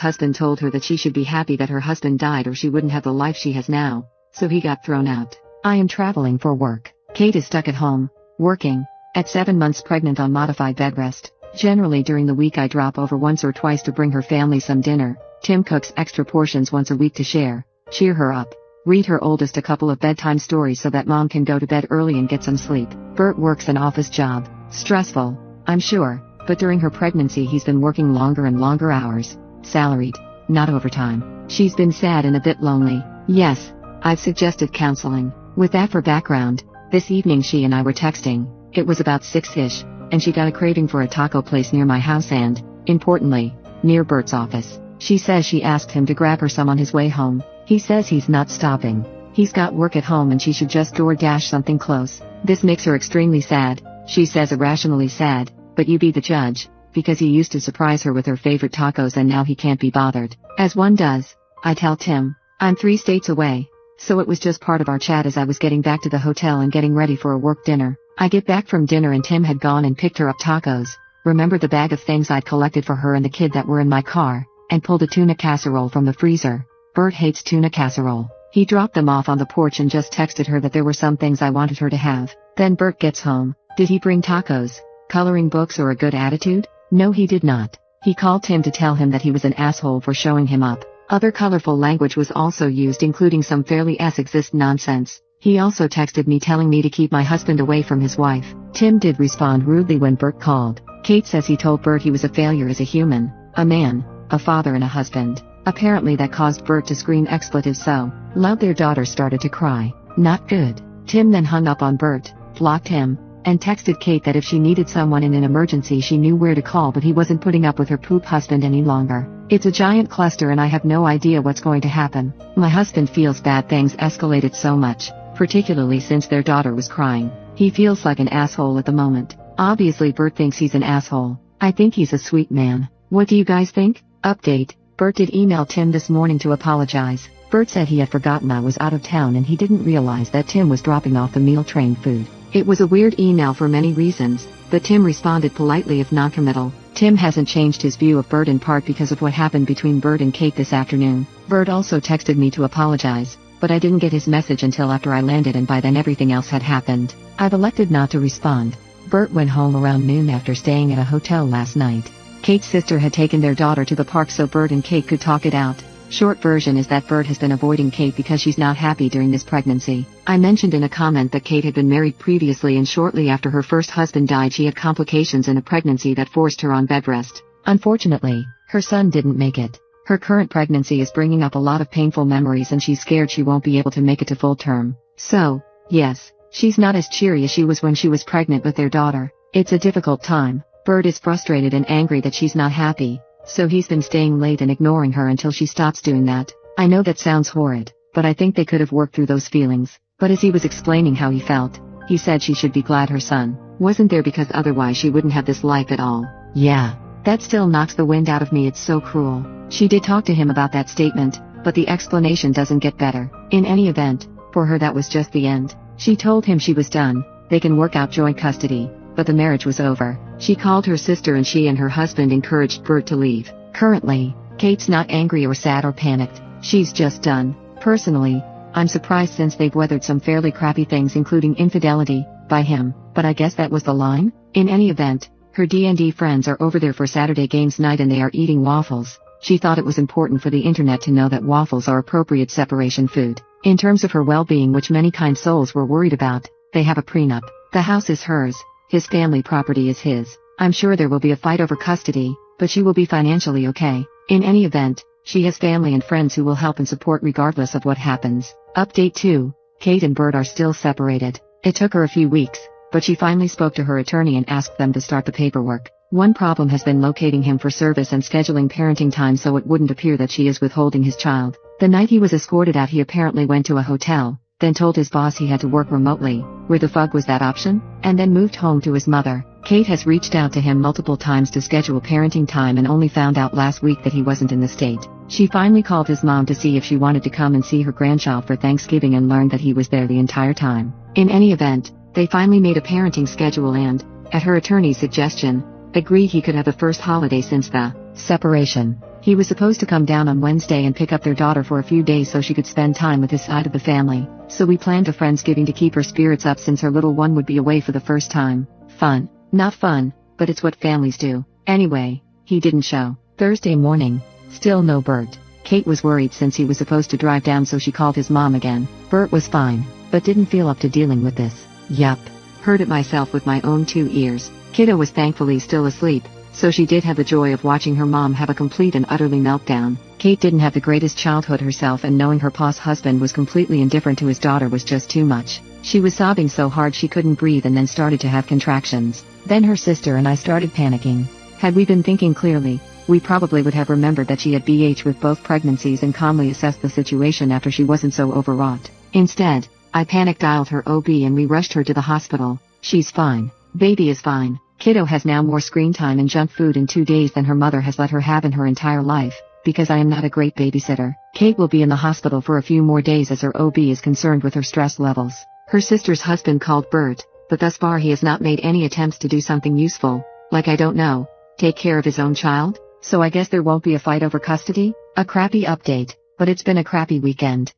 husband told her that she should be happy that her husband died or she wouldn't have the life she has now, so he got thrown out. I am traveling for work. Kate is stuck at home, working, at 7 months pregnant on modified bed rest. Generally during the week I drop over once or twice to bring her family some dinner. Tim cooks extra portions once a week to share, cheer her up, read her oldest a couple of bedtime stories so that mom can go to bed early and get some sleep. Bert works an office job. Stressful, I'm sure, but during her pregnancy he's been working longer and longer hours. Salaried, not overtime. She's been sad and a bit lonely. Yes, I've suggested counseling. With that for background, this evening she and I were texting. It was about 6-ish, and she got a craving for a taco place near my house and, importantly, near Bert's office. She says she asked him to grab her some on his way home. He says he's not stopping. He's got work at home and she should just DoorDash something close. This makes her extremely sad. She says irrationally sad, but you be the judge, because he used to surprise her with her favorite tacos and now he can't be bothered. As one does. I tell Tim, I'm 3 states away, so it was just part of our chat as I was getting back to the hotel and getting ready for a work dinner. I get back from dinner and Tim had gone and picked her up tacos, remembered the bag of things I'd collected for her and the kid that were in my car, and pulled a tuna casserole from the freezer. Bert hates tuna casserole. He dropped them off on the porch and just texted her that there were some things I wanted her to have. Then Bert gets home. Did he bring tacos, coloring books or a good attitude? No, he did not. He called Tim to tell him that he was an asshole for showing him up. Other colorful language was also used, including some fairly sexist nonsense. He also texted me telling me to keep my husband away from his wife. Tim did respond rudely when Bert called. Kate says he told Bert he was a failure as a human, a man, a father and a husband. Apparently that caused Bert to scream expletives so loud their daughter started to cry. Not good. Tim then hung up on Bert, blocked him, and texted Kate that if she needed someone in an emergency she knew where to call, but he wasn't putting up with her poop husband any longer. It's a giant cluster and I have no idea what's going to happen. My husband feels bad things escalated so much, particularly since their daughter was crying. He feels like an asshole at the moment. Obviously Bert thinks he's an asshole. I think he's a sweet man. What do you guys think? Update. Bert did email Tim this morning to apologize. Bert said he had forgotten I was out of town and he didn't realize that Tim was dropping off the meal train food. It was a weird email for many reasons, but Tim responded politely if noncommittal. Tim hasn't changed his view of Bert in part because of what happened between Bert and Kate this afternoon. Bert also texted me to apologize, but I didn't get his message until after I landed and by then everything else had happened. I've elected not to respond. Bert went home around noon after staying at a hotel last night. Kate's sister had taken their daughter to the park so Bert and Kate could talk it out. Short version is that Bert has been avoiding Kate because she's not happy during this pregnancy. I mentioned in a comment that Kate had been married previously and shortly after her first husband died she had complications in a pregnancy that forced her on bed rest. Unfortunately, her son didn't make it. Her current pregnancy is bringing up a lot of painful memories and she's scared she won't be able to make it to full term. So, yes, she's not as cheery as she was when she was pregnant with their daughter. It's a difficult time. Bert is frustrated and angry that she's not happy, so he's been staying late and ignoring her until she stops doing that. I know that sounds horrid, but I think they could have worked through those feelings. But as he was explaining how he felt, he said she should be glad her son wasn't there because otherwise she wouldn't have this life at all. Yeah, that still knocks the wind out of me. It's so cruel. She did talk to him about that statement, but the explanation doesn't get better. In any event, for her that was just the end. She told him she was done, they can work out joint custody, but the marriage was over. She called her sister and she and her husband encouraged Bert to leave. Currently, Kate's not angry or sad or panicked. She's just done. Personally, I'm surprised since they've weathered some fairly crappy things including infidelity by him, but I guess that was the line. In any event, her D&D friends are over there for Saturday games night and they are eating waffles. She thought it was important for the internet to know that waffles are appropriate separation food. In terms of her well-being, which many kind souls were worried about, they have a prenup. The house is hers. His family property is his. I'm sure there will be a fight over custody, but she will be financially okay. In any event, she has family and friends who will help and support regardless of what happens. Update 2. Kate and Bert are still separated. It took her a few weeks, but she finally spoke to her attorney and asked them to start the paperwork. One problem has been locating him for service and scheduling parenting time so it wouldn't appear that she is withholding his child. The night he was escorted out he apparently went to a hotel, then told his boss he had to work remotely. Where the fuck was that option? And then moved home to his mother. Kate has reached out to him multiple times to schedule parenting time and only found out last week that he wasn't in the state. She finally called his mom to see if she wanted to come and see her grandchild for Thanksgiving and learned that he was there the entire time. In any event, they finally made a parenting schedule and, at her attorney's suggestion, agreed he could have the first holiday since the separation. He was supposed to come down on Wednesday and pick up their daughter for a few days so she could spend time with his side of the family, so we planned a Friendsgiving to keep her spirits up since her little one would be away for the first time. Fun. Not fun, but it's what families do. Anyway, he didn't show. Thursday morning. Still no Bert. Kate was worried since he was supposed to drive down, so she called his mom again. Bert was fine, but didn't feel up to dealing with this. Yup. Heard it myself with my own 2 ears. Kiddo was thankfully still asleep, so she did have the joy of watching her mom have a complete and utterly meltdown. Kate didn't have the greatest childhood herself, and knowing her pa's husband was completely indifferent to his daughter was just too much. She was sobbing so hard she couldn't breathe and then started to have contractions. Then her sister and I started panicking. Had we been thinking clearly, we probably would have remembered that she had BH with both pregnancies and calmly assessed the situation after she wasn't so overwrought. Instead, I panic dialed her OB and we rushed her to the hospital. She's fine. Baby is fine. Kiddo has now more screen time and junk food in 2 days than her mother has let her have in her entire life, because I am not a great babysitter. Kate will be in the hospital for a few more days as her OB is concerned with her stress levels. Her sister's husband called Bert, but thus far he has not made any attempts to do something useful, like I don't know, take care of his own child? So I guess there won't be a fight over custody? A crappy update, but it's been a crappy weekend.